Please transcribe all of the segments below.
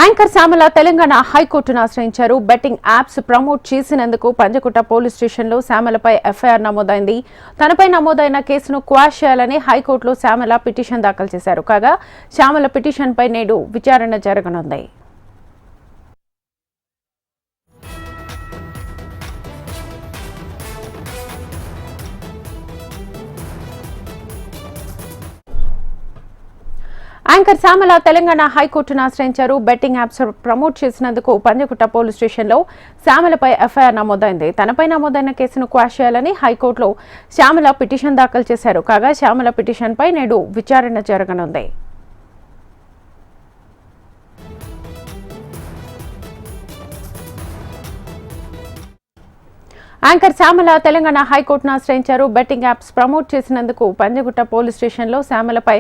Anchor Shyamala Telangana హైకోర్టును ఆశ్రయించారు. Betting apps promote చేసినందుకు పంజగుట్ట పోలీస్ స్టేషన్లో శ్యామలపై ఎఫ్ఐఆర్ నమోదైంది. తనపై నమోదైన కేసును క్వాష్ చేయాలని హైకోర్టులో శ్యామల పిటిషన్ దాఖలు చేశారు. కాగా శ్యామల పిటిషన్పై నేడు విచారణ జరగనుంది. యాంకర్ శ్యామల తెలంగాణ హైకోర్టును ఆశ్రయించారు. బెట్టింగ్ యాప్స్ ప్రమోట్ చేసినందుకు పంజగుట్ట పోలీస్ స్టేషన్లో శ్యామలపై ఎఫ్ఐఆర్ నమోదైంది. తనపై నమోదైన కేసును క్వాష్ చేయాలని హైకోర్టులో శ్యామల పిటిషన్ దాఖలు చేశారు. కాగా శ్యామల పిటిషన్పై నేడు విచారణ జరగనుంది. యాంకర్ శ్యామల తెలంగాణ హైకోర్టును ఆశ్రయించారు. బెట్టింగ్ యాప్స్ ప్రమోట్ చేసినందుకు పంజగుట్ట పోలీస్ స్టేషన్లో శ్యామలపై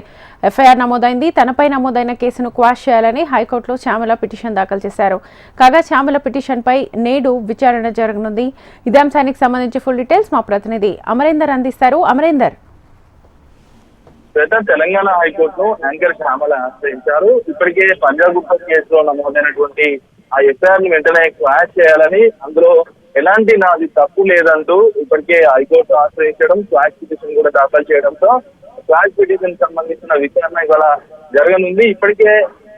ఎఫ్ఐఆర్ నమోదైంది. తనపై నమోదైన కేసును క్వాష్ చేయాలని హైకోర్టులో శ్యామల పిటిషన్ దాఖలు చేశారు. కాగా శ్యామల పిటిషన్పై నేడు విచారణ జరగనుంది. ఇదే అంశానికి సంబంధించి ఫుల్ డీటెయిల్స్ మా ప్రతినిధి అమరేందర్ అందిస్తారు. అమరేందర్, తెలంగాణ హైకోర్టును యాంకర్ శ్యామల ఆశ్రయించారు. ఇప్పటికే పంజాగుట్ట కేసులో నమోదైనటువంటి ఆ ఎఫ్ఐఆర్ ని వెంటనే క్వాష్ చేయాలని, అందులో ఎలాంటి నాది తప్పు లేదంటూ ఇప్పటికే హైకోర్టు ఆశ్రయించడం, క్వాష్ పిటిషన్ కూడా దాఖలు చేయడంతో క్వాష్ పిటిషన్ సంబంధించిన విచారణ ఇవాళ జరగనుంది. ఇప్పటికే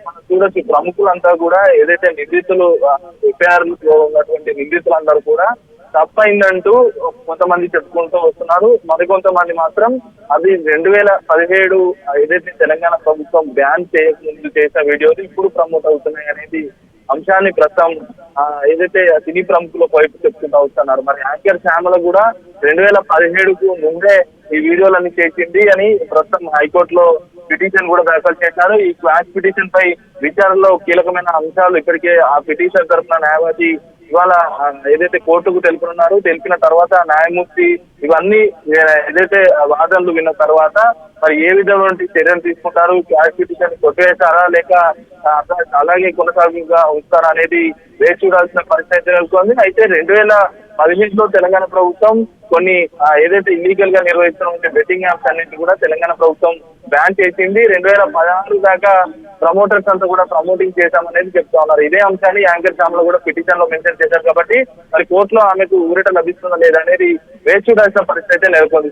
మనం చూడొచ్చు, ప్రముఖులంతా కూడా ఏదైతే నిందితులు ఎఫ్ఐఆర్ లో ఉన్నటువంటి నిందితులందరూ కూడా తప్పైందంటూ కొంతమంది చెప్పుకుంటూ వస్తున్నారు. మరికొంతమంది మాత్రం అది 2017 ఏదైతే తెలంగాణ ప్రభుత్వం బ్యాన్ చేయకముందు చేసిన వీడియోలు ఇప్పుడు ప్రమోట్ అవుతున్నాయి అనేది అంశాన్ని ప్రస్తుతం ఏదైతే సినీ ప్రముఖుల వైపు చెప్తుంటూ వస్తున్నారు. మరి యాంకర్ శ్యామల కూడా 2017కు ముందే ఈ వీడియోలన్నీ చేసింది అని ప్రస్తుతం హైకోర్టులో పిటిషన్ కూడా దాఖలు చేశారు. ఈ క్వాష్ పిటిషన్ పై విచారణలో కీలకమైన అంశాలు ఇప్పటికే ఆ పిటిషన్ తరఫున న్యాయవాది ఇవాళ ఏదైతే కోర్టుకు తెలుపుతున్నారు. తెలిపిన తర్వాత న్యాయమూర్తి ఇవన్నీ ఏదైతే వాదనలు విన్న తర్వాత మరి ఏ విధమైన చర్యలు తీసుకుంటారు, క్వాష్ పిటిషన్ కొట్టివేస్తారా లేక అలాగే కొనసాగిగా ఉంచుతారా అనేది వేచి చూడాల్సిన పరిస్థితి నెలకొంది. అయితే 2015లో తెలంగాణ ప్రభుత్వం కొన్ని ఏదైతే ఇల్లీగల్ గా నిర్వహిస్తున్న బెట్టింగ్ యాప్స్ అన్నింటినీ కూడా తెలంగాణ ప్రభుత్వం బ్యాన్ చేసింది. 2016 దాకా ప్రమోటర్స్ అంతా కూడా ప్రమోటింగ్ చేశామనేది చెప్తా ఉన్నారు. ఇదే అంశాన్ని యాంకర్ శ్యామల కూడా పిటిషన్ లో మెన్షన్ చేశారు. కాబట్టి మరి కోర్టులో ఆమెకు ఊరట లభిస్తుందా లేదా అనేది వేచి చూడాల్సిన పరిస్థితి నెలకొంది.